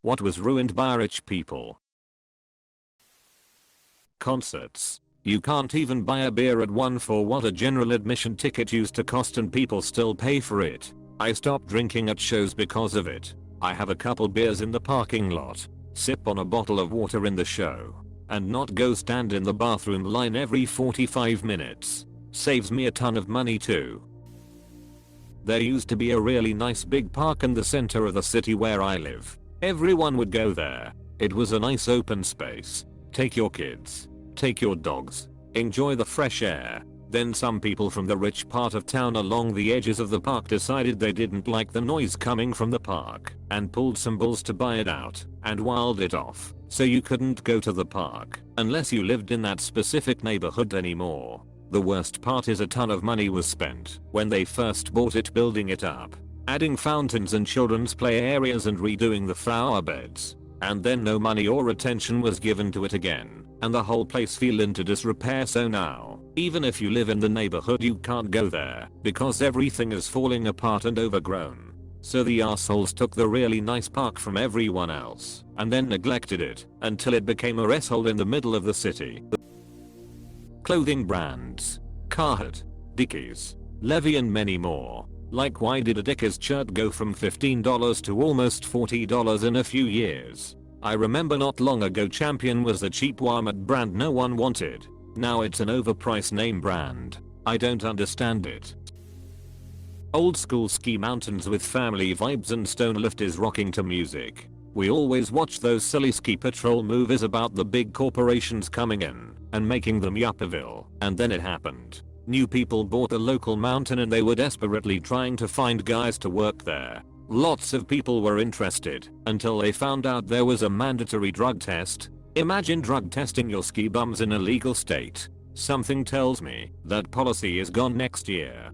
What was ruined by rich people? Concerts. You can't even buy a beer at one for what a general admission ticket used to cost and people still pay for it. I stopped drinking at shows because of it. I have a couple beers in the parking lot, sip on a bottle of water in the show, and not go stand in the bathroom line every 45 minutes. Saves me a ton of money too. There used to be a really nice big park in the center of the city where I live. Everyone would go there. It was a nice open space. Take your kids. Take your dogs. Enjoy the fresh air. Then some people from the rich part of town along the edges of the park decided they didn't like the noise coming from the park and pulled some bulls to buy it out and walled it off so you couldn't go to the park unless you lived in that specific neighborhood anymore. The worst part is a ton of money was spent when they first bought it building it up, adding fountains and children's play areas and redoing the flower beds, and then no money or attention was given to it again, and the whole place fell into disrepair. So now, even if you live in the neighborhood you can't go there because everything is falling apart and overgrown. So the assholes took the really nice park from everyone else and then neglected it until it became a rest-hole in the middle of the city. Clothing brands. Carhartt, Dickies, Levi and many more. Like, why did a Dickies shirt go from $15 to almost $40 in a few years? I remember not long ago Champion was a cheap Walmart brand no one wanted. Now it's an overpriced name brand. I don't understand it. Old school ski mountains with family vibes and stone lift is rocking to music. We always watch those silly ski patrol movies about the big corporations coming in and making them yuppaville, and then it happened. New people bought a local mountain and they were desperately trying to find guys to work there. Lots of people were interested until they found out there was a mandatory drug test. Imagine drug testing your ski bums in a legal state. Something tells me that policy is gone next year.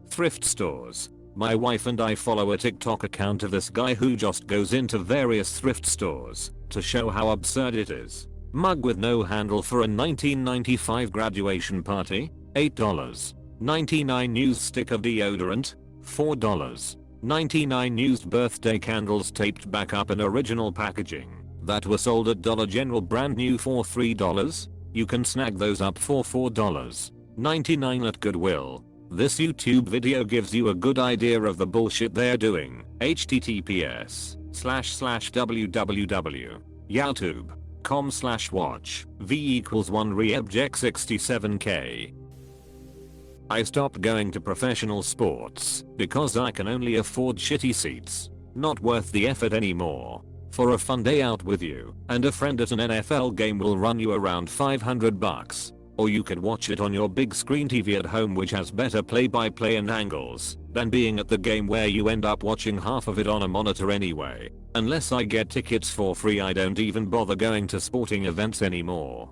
Thrift stores. My wife and I follow a TikTok account of this guy who just goes into various thrift stores to show how absurd it is. Mug with no handle for a 1995 graduation party, $8. 99 used stick of deodorant, $4. 99 used birthday candles taped back up in original packaging that were sold at Dollar General brand new for $3. You can snag those up for $4. 99 at Goodwill. This YouTube video gives you a good idea of the bullshit they're doing. https://www.youtube.com/watch v=1reobject67k. I stopped going to professional sports because I can only afford shitty seats. Not worth the effort anymore. For a fun day out with you and a friend at an NFL game will run you around $500. Or you can watch it on your big screen TV at home, which has better play-by-play and angles than being at the game where you end up watching half of it on a monitor anyway. Unless I get tickets for free I don't even bother going to sporting events anymore.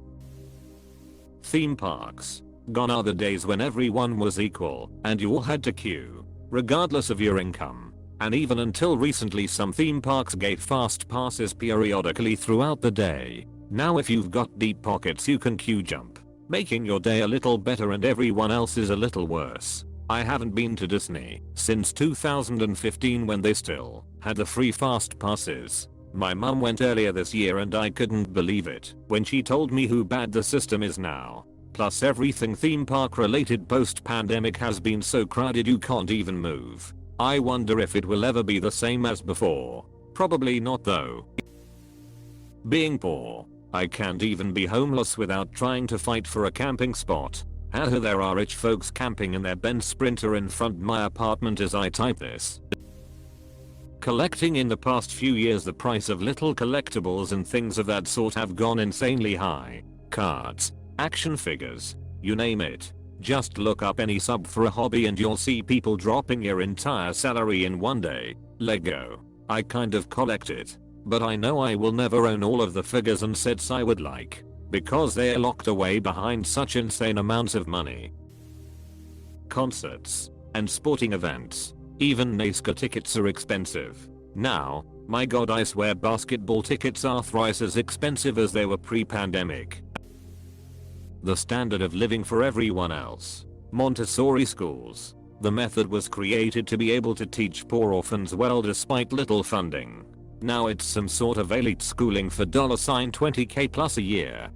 Theme parks. Gone are the days when everyone was equal and you all had to queue, regardless of your income. And even until recently some theme parks gave fast passes periodically throughout the day. Now if you've got deep pockets you can queue jump, making your day a little better and everyone else's a little worse. I haven't been to Disney since 2015 when they still had the free fast passes. My mum went earlier this year and I couldn't believe it when she told me how bad the system is now. Plus everything theme park related post-pandemic has been so crowded you can't even move. I wonder if it will ever be the same as before. Probably not though. Being poor. I can't even be homeless without trying to fight for a camping spot. Haha, there are rich folks camping in their Benz Sprinter in front of my apartment as I type this. Collecting. In the past few years the price of little collectibles and things of that sort have gone insanely high. Cards, action figures, you name it. Just look up any sub for a hobby and you'll see people dropping your entire salary in one day. Lego. I kind of collect it, but I know I will never own all of the figures and sets I would like, because they are locked away behind such insane amounts of money. Concerts and sporting events. Even NASCAR tickets are expensive. Now, my god, I swear basketball tickets are thrice as expensive as they were pre-pandemic. The standard of living for everyone else. Montessori schools. The method was created to be able to teach poor orphans well despite little funding. Now it's some sort of elite schooling for $20k plus a year.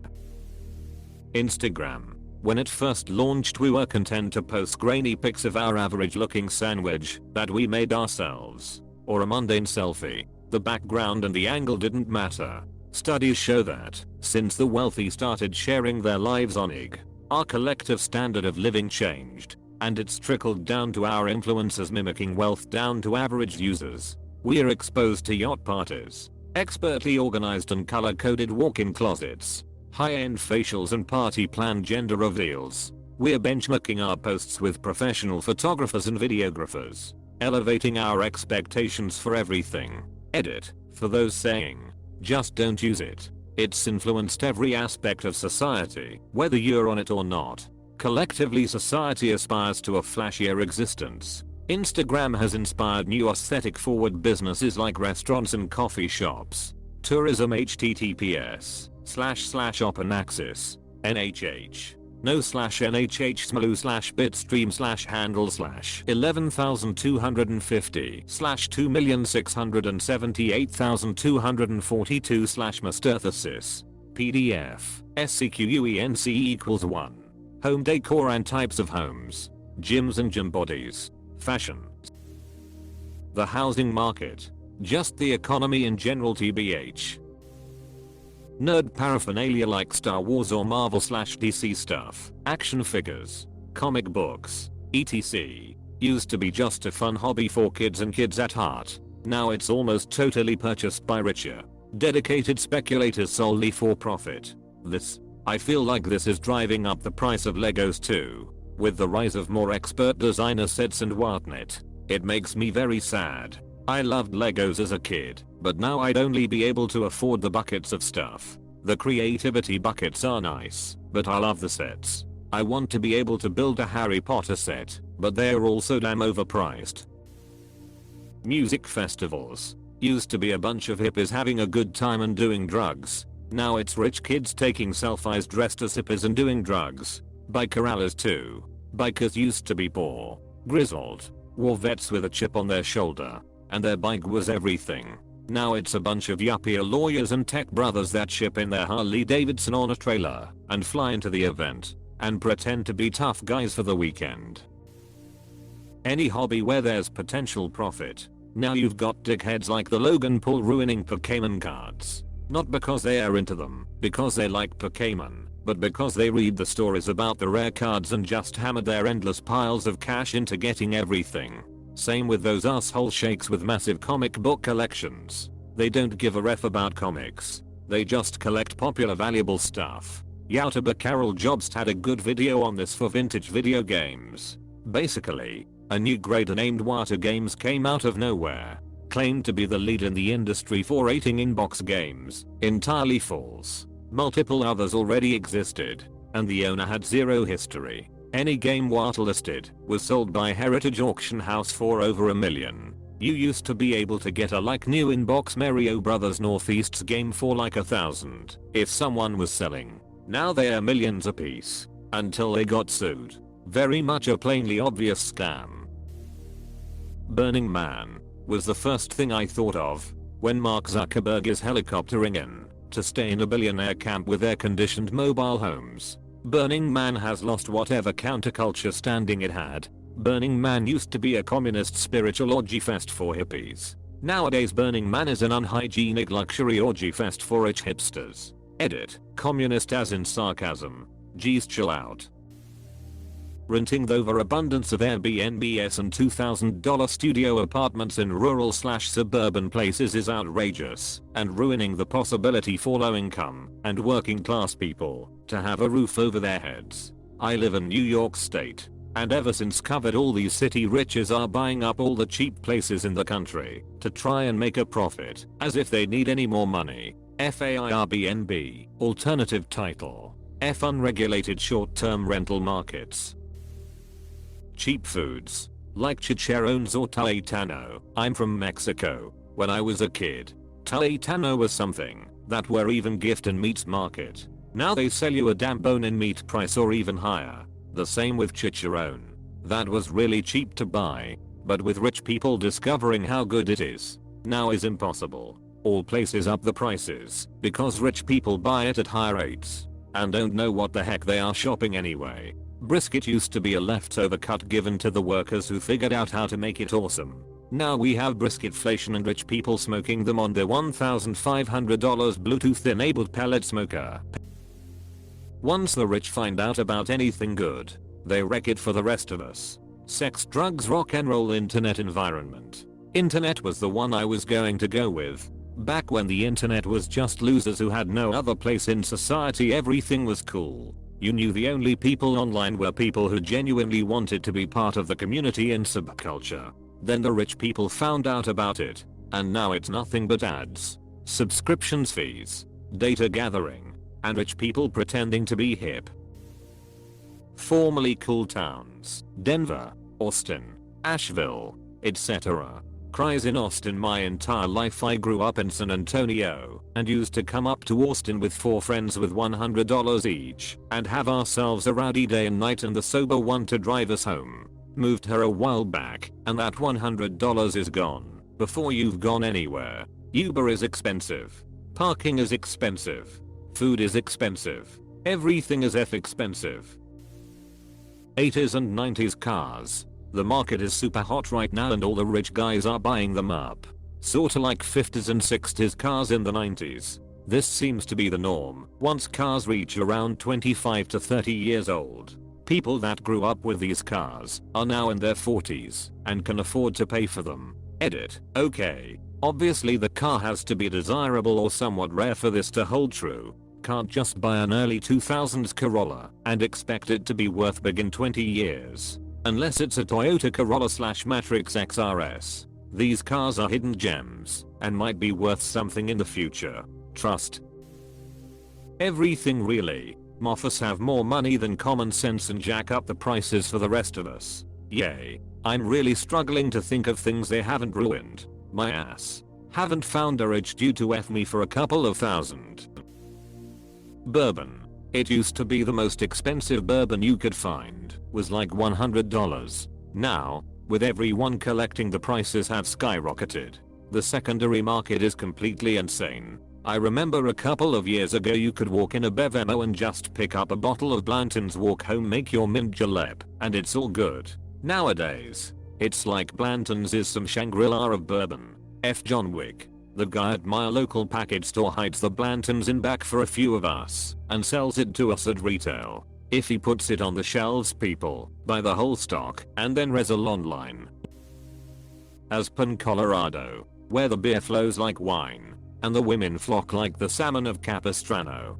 Instagram. When it first launched, we were content to post grainy pics of our average looking sandwich that we made ourselves, or a mundane selfie. The background and the angle didn't matter. Studies show that, since the wealthy started sharing their lives on IG, our collective standard of living changed, and it's trickled down to our influencers mimicking wealth down to average users. We're exposed to yacht parties, expertly organized and color-coded walk-in closets, high-end facials and party-planned gender reveals. We're benchmarking our posts with professional photographers and videographers, elevating our expectations for everything. Edit. For those saying, just don't use it. It's influenced every aspect of society, whether you're on it or not. Collectively, society aspires to a flashier existence. Instagram has inspired new aesthetic-forward businesses like restaurants and coffee shops. Tourism. https://opanaxis nhh no/nhh smlu/bit/stream/handle/11250/2678242/masterthesis pdf squnc=1 home decor and types of homes, gyms and gym bodies, fashion, the housing market, just the economy in general tbh. Nerd paraphernalia like Star Wars or Marvel/DC stuff, action figures, comic books, etc. used to be just a fun hobby for kids and kids at heart. Now it's almost totally purchased by richer, dedicated speculators solely for profit. I feel like this is driving up the price of Legos too. With the rise of more expert designer sets and whatnot, it makes me very sad. I loved Legos as a kid, but now I'd only be able to afford the buckets of stuff. The creativity buckets are nice, but I love the sets. I want to be able to build a Harry Potter set, but they're also damn overpriced. Music festivals. Used to be a bunch of hippies having a good time and doing drugs. Now it's rich kids taking selfies dressed as hippies and doing drugs. Bikerallers too. Bikers used to be poor, grizzled, war vets with a chip on their shoulder, and their bike was everything. Now it's a bunch of yuppier lawyers and tech brothers that ship in their Harley Davidson on a trailer and fly into the event and pretend to be tough guys for the weekend. Any hobby where there's potential profit. Now you've got dickheads like the Logan Paul ruining Pokémon cards. Not because they are into them, because they like Pokémon, but because they read the stories about the rare cards and just hammer their endless piles of cash into getting everything. Same with those asshole sheiks with massive comic book collections. They don't give a ref about comics. They just collect popular valuable stuff. YouTuber Carol Jobst had a good video on this for vintage video games. Basically, a new grader named Water Games came out of nowhere. Claimed to be the lead in the industry for rating inbox games. Entirely false. Multiple others already existed, and the owner had zero history. Any game Water listed was sold by Heritage Auction House for over $1 million. You used to be able to get a like new inbox Mario Brothers Northeast's game for like $1,000 if someone was selling. Now they are millions a piece, until they got sued. Very much a plainly obvious scam. Burning Man was the first thing I thought of when Mark Zuckerberg is helicoptering in to stay in a billionaire camp with air-conditioned mobile homes. Burning Man has lost whatever counterculture standing it had. Burning Man used to be a communist spiritual orgy fest for hippies. Nowadays Burning Man is an unhygienic luxury orgy fest for rich hipsters. Edit. Communist as in sarcasm. Geez, chill out. Renting the overabundance of Airbnbs and $2,000 studio apartments in rural/suburban places is outrageous and ruining the possibility for low-income and working-class people to have a roof over their heads. I live in New York State, and ever since COVID all these city riches are buying up all the cheap places in the country to try and make a profit, as if they need any more money. FAIRBNB. Alternative title. F unregulated short-term rental markets. Cheap foods, like chicharrones or taletano. I'm from Mexico. When I was a kid, taletano was something that were even gift and meats market. Now they sell you a damn bone-in meat price or even higher. The same with chicharrone. That was really cheap to buy, but with rich people discovering how good it is, now is impossible. All places up the prices because rich people buy it at high rates and don't know what the heck they are shopping anyway. Brisket used to be a leftover cut given to the workers who figured out how to make it awesome. Now we have brisketflation and rich people smoking them on their $1,500 Bluetooth enabled pellet smoker. Once the rich find out about anything good, they wreck it for the rest of us. Sex, drugs, rock and roll, internet environment. Internet was the one I was going to go with. Back when the internet was just losers who had no other place in society, everything was cool. You knew the only people online were people who genuinely wanted to be part of the community and subculture. Then the rich people found out about it, and now it's nothing but ads, subscriptions, fees, data gathering, and rich people pretending to be hip. Formerly cool towns: Denver, Austin, Asheville, etc. Cries in Austin. My entire life I grew up in San Antonio and used to come up to Austin with 4 friends with $100 each and have ourselves a rowdy day and night and the sober one to drive us home. Moved here a while back and that $100 is gone before you've gone anywhere. Uber is expensive. Parking is expensive. Food is expensive. Everything is expensive. 80s and 90s cars. The market is super hot right now and all the rich guys are buying them up. Sorta like 50s and 60s cars in the 90s. This seems to be the norm once cars reach around 25 to 30 years old. People that grew up with these cars are now in their 40s and can afford to pay for them. Edit. Okay. Obviously the car has to be desirable or somewhat rare for this to hold true. Can't just buy an early 2000s Corolla and expect it to be worth big in 20 years. Unless it's a Toyota Corolla / Matrix XRS. These cars are hidden gems and might be worth something in the future. Trust. Everything really. Moffas have more money than common sense and jack up the prices for the rest of us. Yay. I'm really struggling to think of things they haven't ruined. My ass. Haven't found a rich dude to F me for a couple of thousand. Bourbon. It used to be the most expensive bourbon you could find was like $100. Now, with everyone collecting, the prices have skyrocketed. The secondary market is completely insane. I remember a couple of years ago you could walk in a Bevmo and just pick up a bottle of Blanton's, walk home, make your mint julep, and it's all good. Nowadays, it's like Blanton's is some Shangri-La of bourbon. F John Wick. The guy at my local package store hides the Blanton's in back for a few of us and sells it to us at retail. If he puts it on the shelves, people buy the whole stock and then resell online. Aspen, Colorado, where the beer flows like wine and the women flock like the salmon of Capistrano.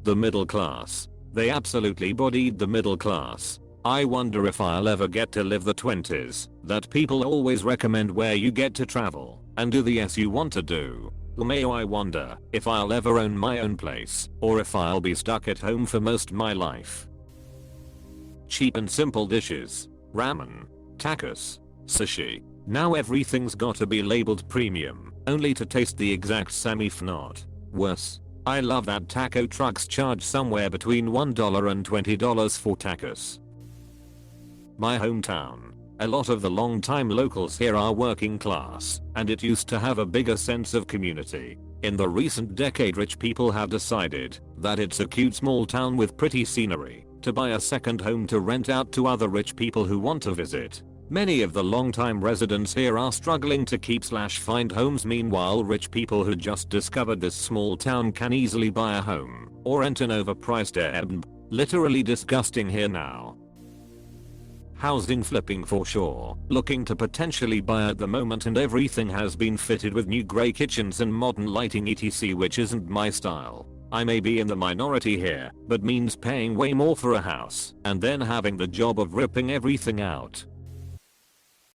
The middle class. They absolutely bodied the middle class. I wonder if I'll ever get to live the 20s that people always recommend, where you get to travel and do the S you want to do. I wonder if I'll ever own my own place or if I'll be stuck at home for most of my life. Cheap and simple dishes. Ramen, tacos, sushi. Now everything's gotta be labeled premium only to taste the exact same, if not worse. I love that taco trucks charge somewhere between $1 and $20 for tacos. My hometown. A lot of the long-time locals here are working class, and it used to have a bigger sense of community. In the recent decade, rich people have decided that it's a cute small town with pretty scenery to buy a second home to rent out to other rich people who want to visit. Many of the long-time residents here are struggling to keep / find homes. Meanwhile, rich people who just discovered this small town can easily buy a home or rent an overpriced Airbnb. Literally disgusting here now. Housing flipping for sure. Looking to potentially buy at the moment, and everything has been fitted with new grey kitchens and modern lighting etc, which isn't my style. I may be in the minority here, but means paying way more for a house and then having the job of ripping everything out.